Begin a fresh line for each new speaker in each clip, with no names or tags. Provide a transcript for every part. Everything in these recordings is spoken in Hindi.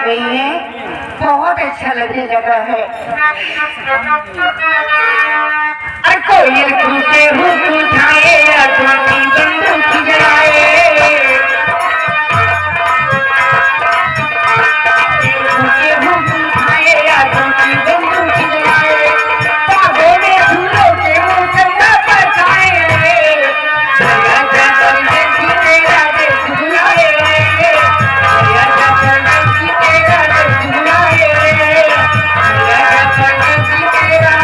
गई हैं, बहुत अच्छा लगने लगा है। कोई टूटे हुक उठाए या टूटी बंदूक जलाए, टूटे हुक उठाए या टूटी बंदूक जलाए, बागों में फूलों के मुंह चंदा बरसाए, दया जा बंदे की तेरा देश बुलाए, दया जा बंदे की तेरा देश बुलाए, दया जा बंदे की तेरा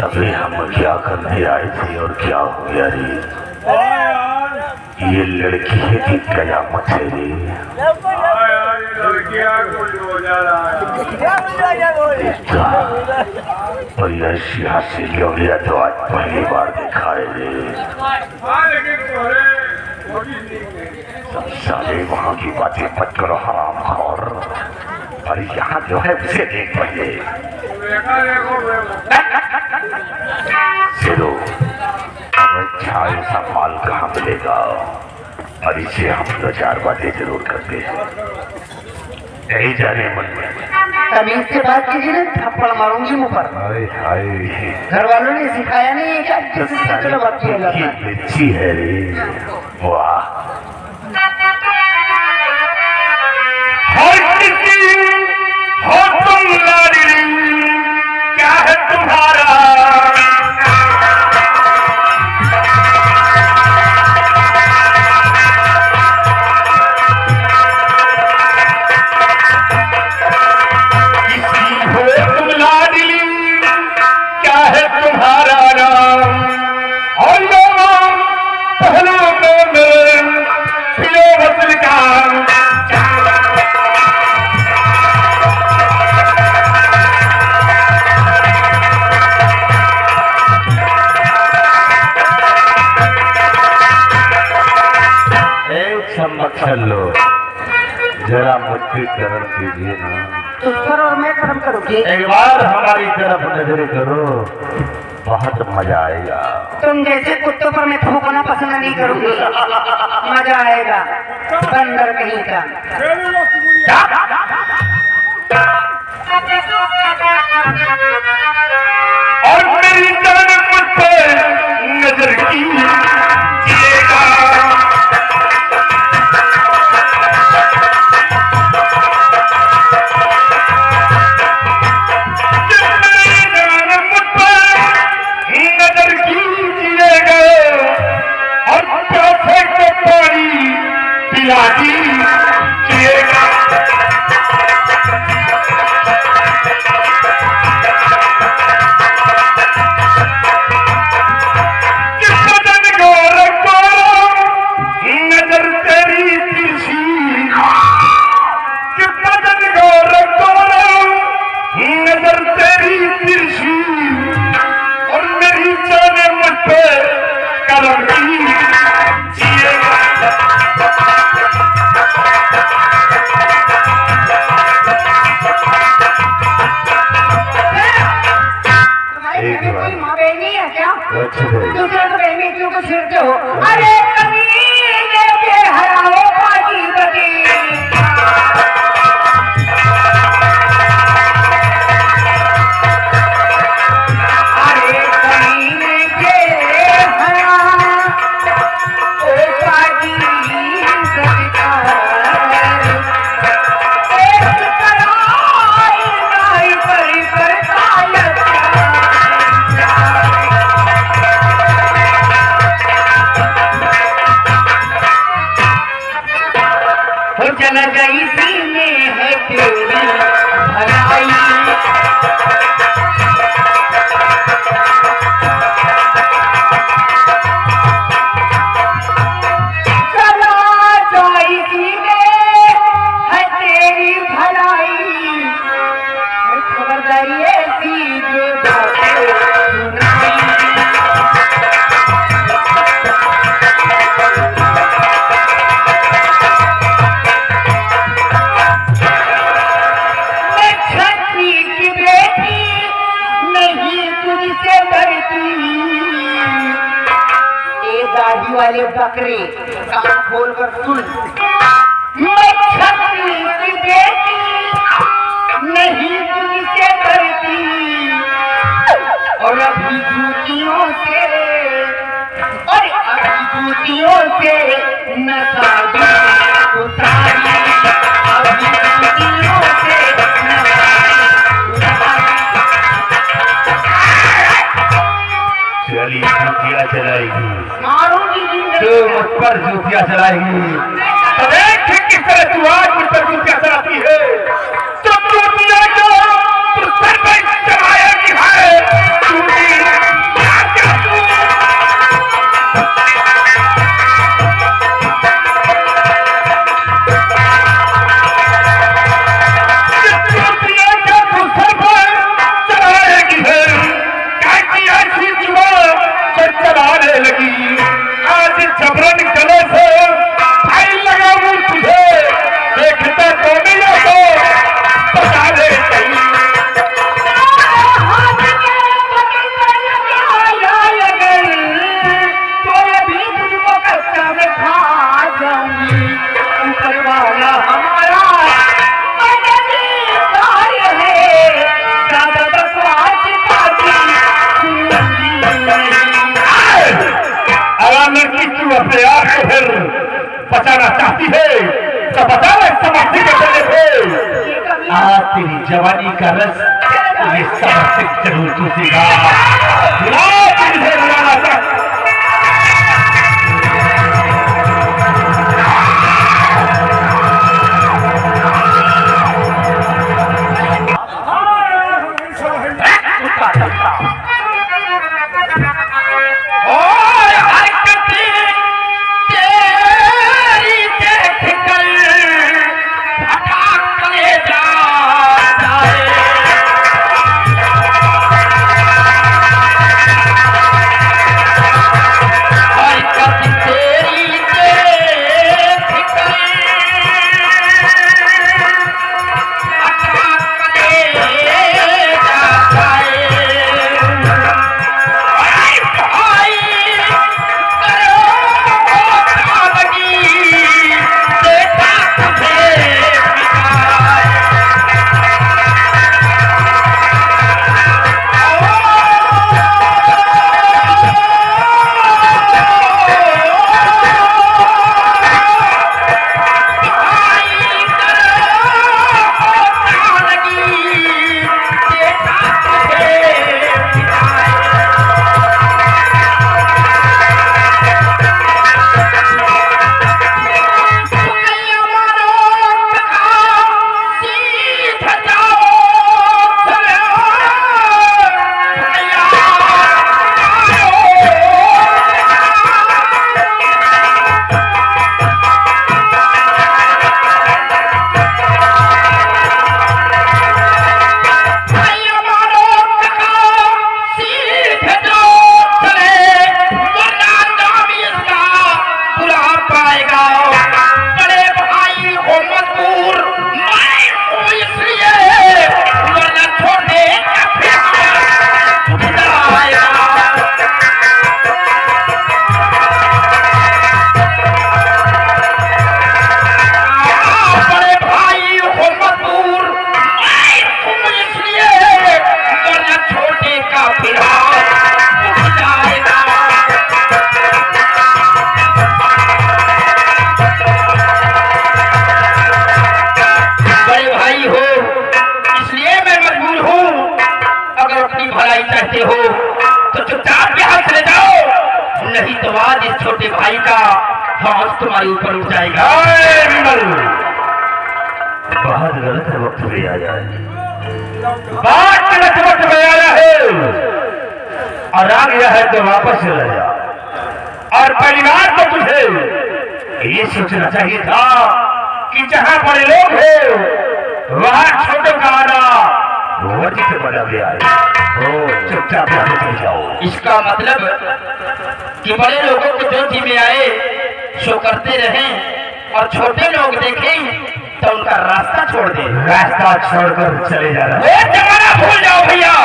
अबे हम क्या करने आए थे और क्या हो गया रे? ये लड़की है कि कयामत है रे? और ऐसी हंसी लोगिया तो आज पहली बार देखा है रे। साले वहाँ की बातें मत करो हराम खोर, और यहाँ जो है उसे देख पहले। चलो अब अच्छा ऐसा माल कहाँ मिलेगा, और इसे हम 2-4 बातें जरूर करते हैं। यही जाने मन में
तमीज से बात कीजिए ना, थप्पड़ मारूंगी मुंह पर। घर वालों ने सिखाया नहीं है क्या किसी से चलो बात किया जाता है?
अच्छी है रे, वाह। हो तुम लाडली, क्या है तुम्हारा? चलो जरा मुझे कर्म कीजिए ना,
तुम करो और मैं कर्म करूँगी।
एक बार हमारी तरफ नजर करो, बहुत मजा आएगा।
तुम जैसे कुत्तों पर मैं थूकना पसंद नहीं करूँगी, मजा आएगा बंदर कहीं का।
और मेरी जान मुझ पे नजर कीजिएगा,
दूसरे को बेमियों को छेड़ते हो। अरे कमीने के हराओ पाजी बदी, अरे कमीने के हराओ पाजी दाढ़ी वाले बकरे कान खोल कर सुन। मैं छत्री की बेटी नहीं तुझसे डरती और अभी जूतियों से नशा उतारी अभी जूतियों से
चली जूतियाँ चलाएगी,
मारूंगी
तो मुझ पर जूतियाँ चलाएगी। तो देख किस तरह तू आज मुझ पर जूतियाँ चलाती है। तो जूतियाँ जो तू सर पर चलाएगी है, चलाने लगी। आज जबरन गले से भाई लगाऊं तुझे, देखता तो नहीं तो बता दे
तो अभी तुझको कच्चा में खा जाऊंगी। ऊपर वाला हमारा कार्य है, ज्यादा बकवास
अगर लड़की तू अपने आप को फिर बचाना चाहती है तो बचा ले समझती के चले थे। आज तेरी जवानी का रस ये समझते जरूर चूसेगा।
चाहते हो तो चुपचाप यहाँ चले जाओ, नहीं तो आज इस छोटे भाई का हाथ तुम्हारे ऊपर उठ जाएगा।
बहुत गलत वक्त में आया है, बहुत गलत वक्त में आया है और आ गया है तो वापस चला जा। और पहली बात तो तुझे ये सोचना चाहिए था कि जहां बड़े लोग हैं वहां छोटों का आना वजित बना गया है। चुपचाप चले जाओ।
इसका मतलब कि बड़े लोगों को जो जी में आए सो करते रहें और छोटे लोग देखें तो उनका रास्ता छोड़ दे।
रास्ता छोड़कर चले जा रहे
वो जमाना भूल जाओ भैया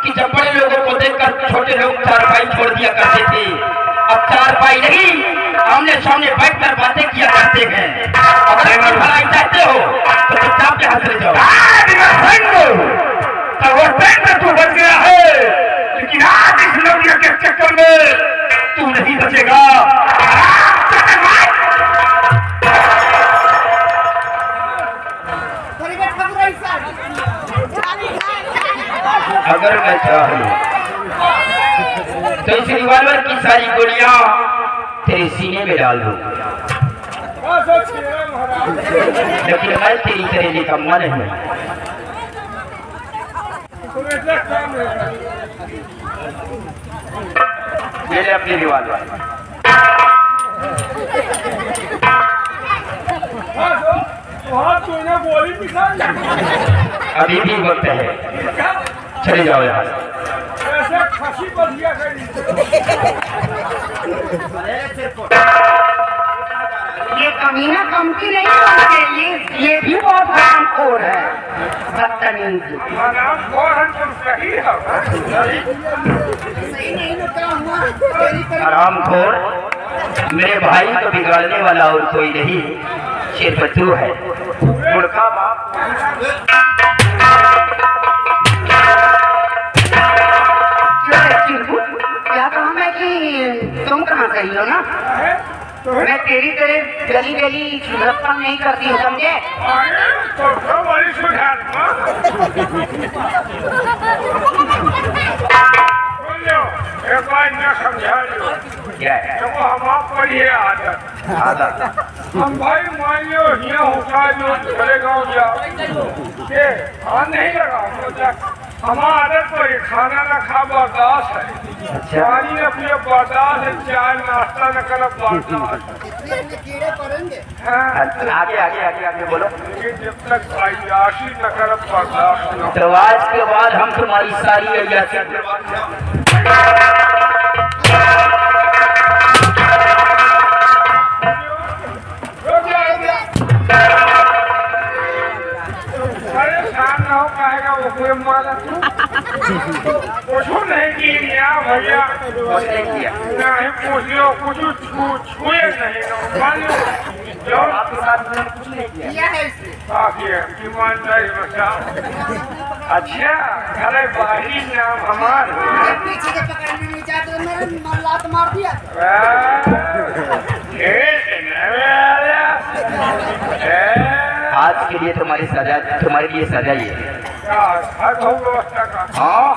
कि जब बड़े लोगों को देखकर छोटे लोग चारपाई छोड़ दिया करते थे। अब चार पाई नहीं, आमने सामने बैठ कर बातें किया करते हैं। अगर तुम भलाई चाहते हो तो चुपचाप के हाथ ले जाओ।
तो वो टाइम तू बच गया है, लेकिन आज इस लड़कियों के चक्कर में तू नहीं बचेगा।
अगर मैं चाहूं तो इस रिवॉल्वर की सारी गोलियां तेरे सीने में डाल दूं, लेकिन मैं तेरी तरह निकम्मा नहीं। ले ले अपनी रिवॉल्वर। अभी भी वक्त है, चले जाओ यहाँ से। ये कमीना कमती नहीं है, ये भी बहुत हरामखोर है, बदतमीज। हरामखोर, मेरे भाई को बिगाड़ने वाला और कोई नहीं, सिर्फ तू है। मुर्खा बाप। क्या कहा मैं कि तुम कहाँ सही हो ना? मैं तेरी तरह गली गली रफ्ता नहीं करती हूँ, समझे? क्या है? आदत
हम भाई मान लो यहाँ होता जो चले गाँव जाओ नहीं लगा हमारा आदत पर खाना न खा बर्दाश्त है। पानी न पिए बर्दाश्त है, चाय नाश्ता न कर बर्दाश्त।
आगे आगे आगे आगे बोलो।
जब तक अय्याशी न कर बर्दाश्त।
तो आज के बाद हम तुम्हारी सारी अय्याशी
कुछ नहीं किया भैया, नहीं पूछ लो, कुछ छुए नहीं जो
आपके साथ मैंने कुछ नहीं किया
ईमानदारी बचा। अच्छा अरे बाही नाम हमार
पीछे से पकड़ने नहीं चाहते तो मेरे लात मार दिया।
आज के लिए तुम्हारी सजा, तुम्हारे लिए सजा ही है।
व्यवस्था का
हाँ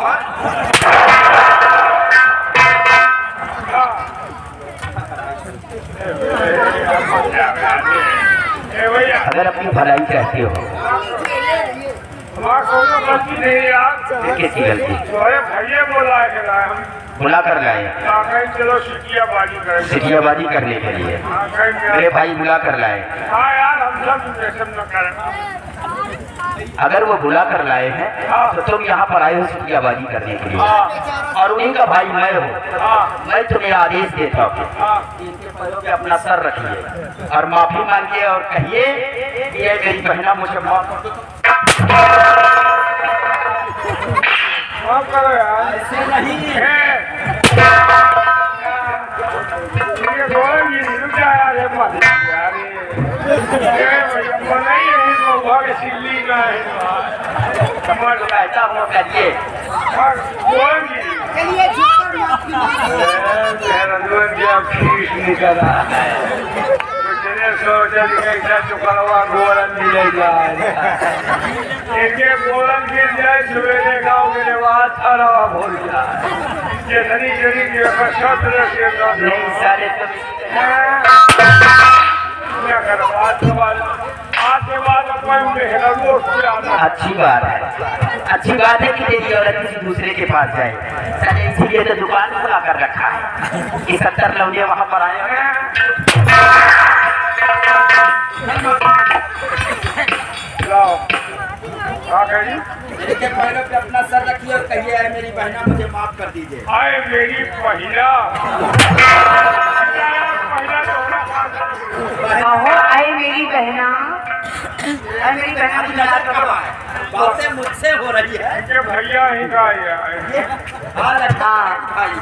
अगर अपनी भलाई चाहते हो,
हमारा गलती नहीं यार,
किसकी गलती?
भैया बोला है हम
बुला कर लाए,
चलो सिटियाबाजी करें,
सिटियाबाजी करने के लिए मेरे भाई बुला कर लाए।
हाँ यार हम सब न करें।
अगर वो बुला कर लाए हैं तो तुम यहाँ पर आए हो सिटियाबाजी करने के लिए, और उन्हीं का भाई मैं हूँ। मैं तुम्हें आदेश देता हूँ, इनके पैरों पे अपना सर रखिए और माफी मांगिए और कहिए कि ये मेरी बहना मुझे माफ
करो यार, ऐसे नहीं है।
ऐसा हो करिए।
चलिए झुककर माफी मांगिए।
फीस निकल रहा है, सोचा चुकलवा गोरन मिले जाए, गोरन गिर जाए सवेरे गाँव के बाद थरवा भूल जाए।
नहीं सारे अच्छी बात है, अच्छी बात है कि तेरी औरत किसी दूसरे के पास जाए। साले इसीलिए तो दुकान खुला कर रखा है कि 70 लौंडे वहाँ पर आए हैं।
देखिए पैरों पे अपना सर रखिए और कहिए आए मेरी बहना मुझे माफ कर दीजिए।
आए मेरी महिला
आए मेरी बहना अरे मेरी बहन
अब नजर कब आए? बातें मुझसे हो रही है।
इनके भैया ही का है
हाँ
भाई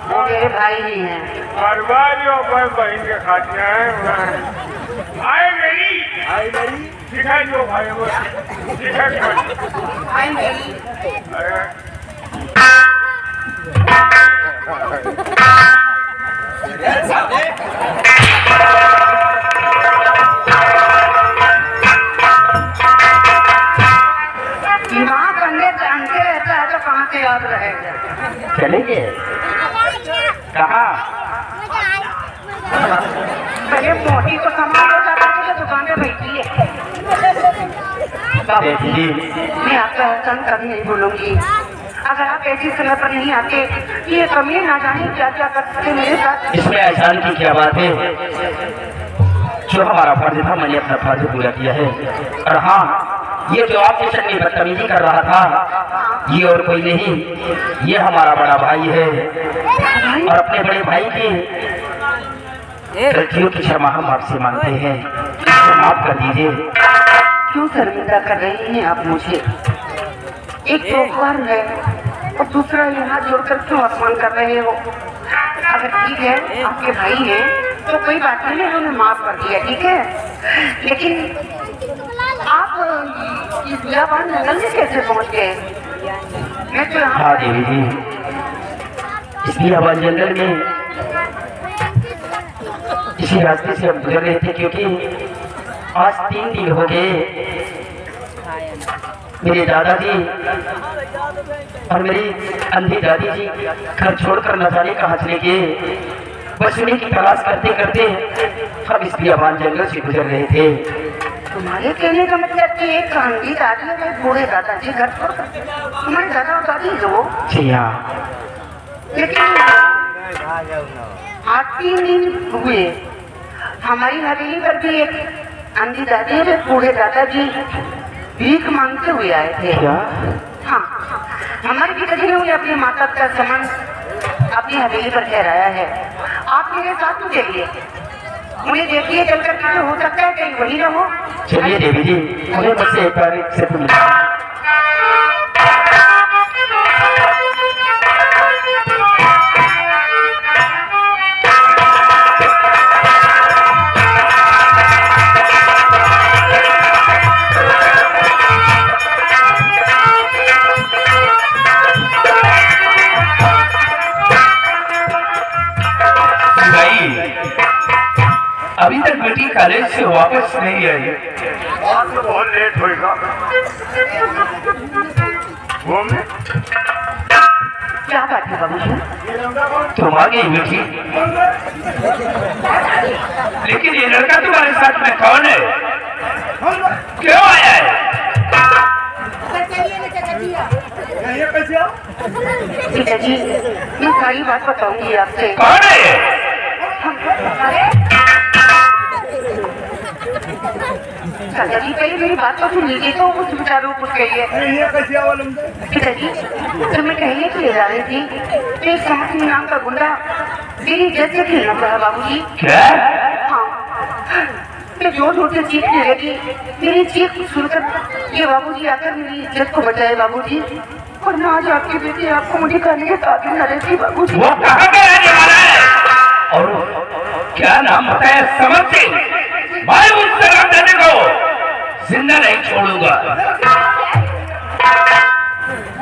वो मेरे भाई ही हैं।
बर्बाद जो बहन के खाते हैं आए मेरी
आई मेरी
दिखाई दो भाई वो दिखाई
भाई मेरी दिमाग अंदर जानते रहता है तो कहाँ से याद रहेगा।
चलेंगे कहाँ?
पहले मोटी को सामान हो जाता है तो दुकान पे बैठी है।
सेठ जी
मैं आपका एहसान कभी नहीं भूलूंगी। अगर आप ऐसी समय पर नहीं आते ये कमी ना जाने क्या क्या करते मेरे साथ।
इसमें एहसान की क्या बात है? जो हमारा फर्ज था मैंने अपना फर्ज पूरा किया है। और हाँ, ये जो आपके साथ में बदतमीजी कर रहा था ये और कोई नहीं, ये हमारा बड़ा भाई है और अपने बड़े भाई की गलतियों की क्षमा हम आपसे मांगते हैं, माफ कर दीजिए।
क्यों शर्मिंदा कर रही हैं आप मुझे? एक तो फर्ज है और दूसरा यहाँ जोड़कर क्यों अपमान कर रहे हो? अगर ठीक है आपके भाई हैं तो कोई बात नहीं, मैं उन्हें माफ कर दिया, ठीक है। लेकिन आप इस बियाबान जंगल में कैसे पहुँच गए? मैं तो यहाँ
हाँ देवी जी, इस बियाबान जंगल में इसी रास्ते से हम गुजर रहे थे क्योंकि आज 3 दिन हो गए मेरे दादाजी और मेरी अंधी दादी जी घर छोड़कर न जाने कहाँ चले गए। बस उन्हीं की तलाश करते करते हम इस बियाबान जंगल से गुजर रहे थे।
तुम्हारे कहने का मतलब कि एक अंधी दादी और एक बूढ़े दादाजी घर छोड़कर तुम्हारे दादा और दादी हो?
जी हाँ।
लेकिन 8 दिन हुए हमारी हवेली पर भी एक अंधी दादी और एक बूढ़े दादाजी भीख मांगते हुए आए थे।
क्या?
हाँ, हमारे पिताजी ने उन्हें अपने माता का सामान अपनी हवेली पर ठहराया है। आप मेरे साथ में चलिए, मुझे देखिए चलकर के हो सकता है कहीं वही रहो।
चलिए देवी जी, मुझे मुझसे एक बार से अभी तक बेटी कॉलेज से वापस नहीं आई।
आज तो बहुत लेट होएगा घूमने।
क्या बात है बाबूजी?
तुम आ गई बेटी, लेकिन ये लड़का तुम्हारे साथ में कौन है? क्यों आया है?
पिताजी मैं सारी बात बताऊंगी आपसे।
कौन है ये?
दादाजी पहले मेरी बात तो सुन लीजिए तो उस विचारों कुछ कहिए। पिताजी जब मैं टहलने के लिए जा रही थी तो एक समझ नाम का गुंडा मेरी जैसे खेलना पड़ा बाबूजी।
क्या?
हाँ, मैं जोर जोर से चीखने लगी। मेरी चीख सुनकर ये बाबूजी आकर मेरी इज्जत को बचाए बाबूजी, और ना आज आपकी बेटी आपको मुझे खाने के काबिल न रहती बाबूजी।
वो कहाँ का रहने वाला है और क्या नाम बताया? समझ से मैं उस सलाम देने को जिंदा नहीं छोड़ूंगा।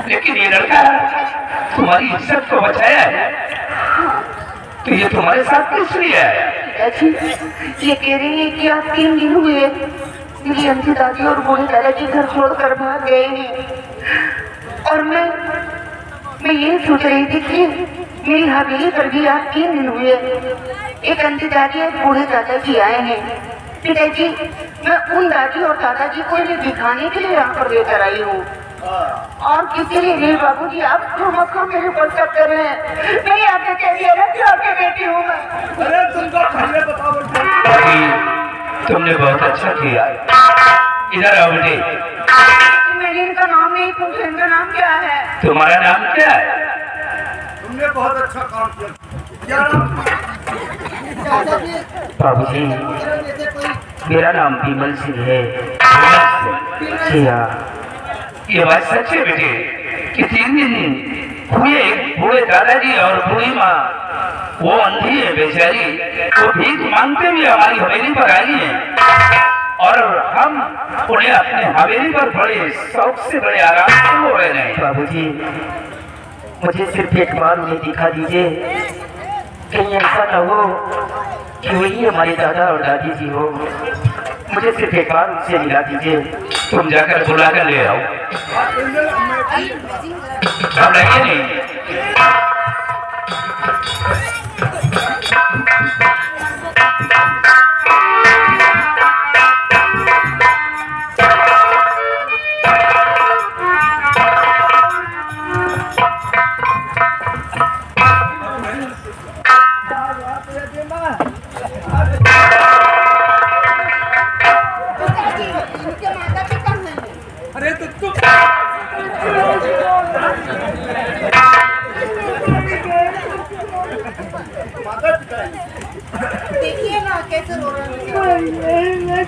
लेकिन ये लड़का तुम्हारी इज्जत को बचाया है तो ये तुम्हारे साथ किस लिए है?
ये कह रही है कि आप 3 दिन हुए मेरी अंधी दादी और बूढ़े दादाजी घर छोड़कर भाग गए हैं, और मैं ये सोच रही थी कि मेरी हवेली पर भी आप 3 दिन हुए एक अंधी दादी और बूढ़े दादाजी आए हैं। पिताजी मैं उन दादी और दादाजी को इन्हें दिखाने के लिए यहाँ पर लेकर आई हूँ, और किसी लिए नहीं बाबूजी। आप क्यों मक्खा मेरे ऊपर शक कर रहे हैं? मैं आपके कह दिया ना कि आपकी बेटी हूँ मैं।
अरे तुमको पहले बताओ।
तुमने बहुत अच्छा किया। इधर आओ बेटी।
मैंने इनका नाम नहीं पूछा, इनका नाम क्या है?
तुम्हारा नाम क्या है?
तुमने बहुत अच्छा काम किया। क्या नाम?
बाबूजी मेरा नाम विमल सिंह है। जी हाँ, ये बात सच है बेटे कि 3 दिन हुए बूढ़े दादाजी और बूढ़ी माँ वो अंधी है बेचारी, वो भीख मांगते हुए हमारी हवेली पर आई है और हम उन्हें अपने हवेली पर बड़े शौक से बड़े आराम से हो रहे हैं।
बाबूजी, मुझे सिर्फ एक बार उन्हें दिखा दीजिए, कहीं ऐसा न हो कि वही हमारे दादा और दादी जी हो। मुझे सिर्फ एक बार उनसे मिला दीजिए।
तुम जाकर बुला कर ले आओ। घबराइए नहीं।
इनके माता पिता हैं।
अरे तो तुम
देखिए ना कैसे रो रहे हैं।